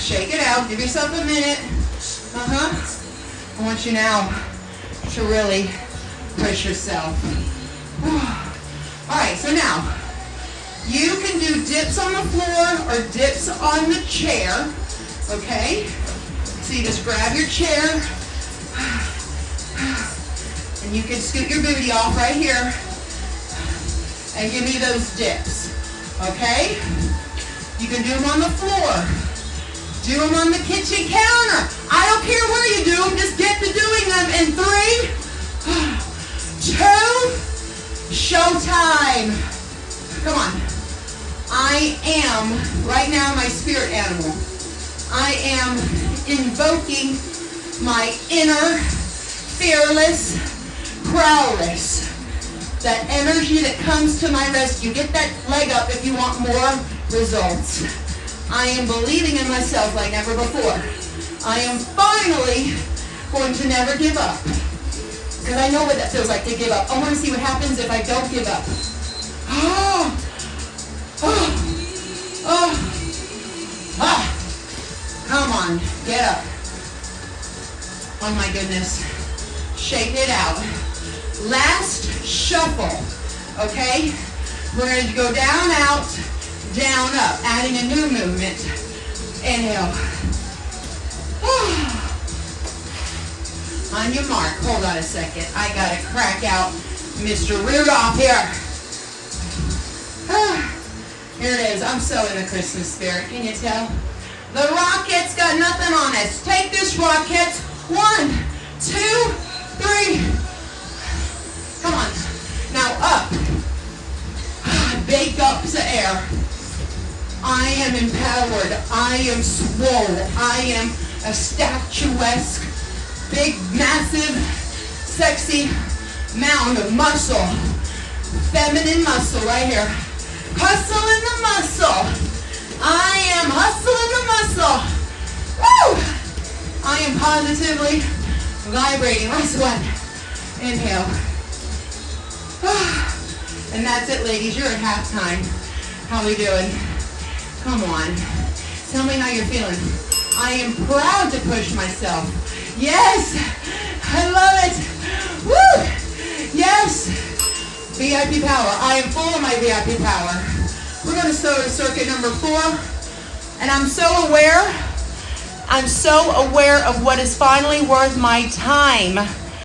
Shake it out. Give yourself a minute. I want you now to really push yourself. All right, so now you can do dips on the floor or dips on the chair, okay? So you just grab your chair and you can scoot your booty off right here and give me those dips, okay? You can do them on the floor. Do them on the kitchen counter. I don't care where you do them, just get to doing them in 3, 2, showtime. Come on. I am, right now, my spirit animal. I am invoking my inner, fearless, prowess. That energy that comes to my rescue. Get that leg up if you want more results. I am believing in myself like never before. I am finally going to never give up. Because I know what that feels like to give up. I want to see what happens if I don't give up. Come on, get up. Oh my goodness. Shake it out. Last shuffle, okay? We're going to go down, out, down, up, adding a new movement. Inhale. On your mark. Hold on a second. I got to crack out Mr. Rudolph here. Here it is. I'm so in the Christmas spirit. Can you tell? The rocket's got nothing on it. Take this rocket. 1, 2, 3. Come on. Now up. Big gulps of air. I am empowered. I am swole. I am a statuesque, big, massive, sexy mound of muscle. Feminine muscle right here. Hustle in the muscle. I am hustling the muscle. Woo! I am positively vibrating. Last one. Inhale. And that's it, ladies. You're at halftime. How we doing? Come on. Tell me how you're feeling. I am proud to push myself. Yes! I love it! Woo! Yes! VIP power. I am full of my VIP power. We're going to go to circuit number 4. And I'm so aware of what is finally worth my time.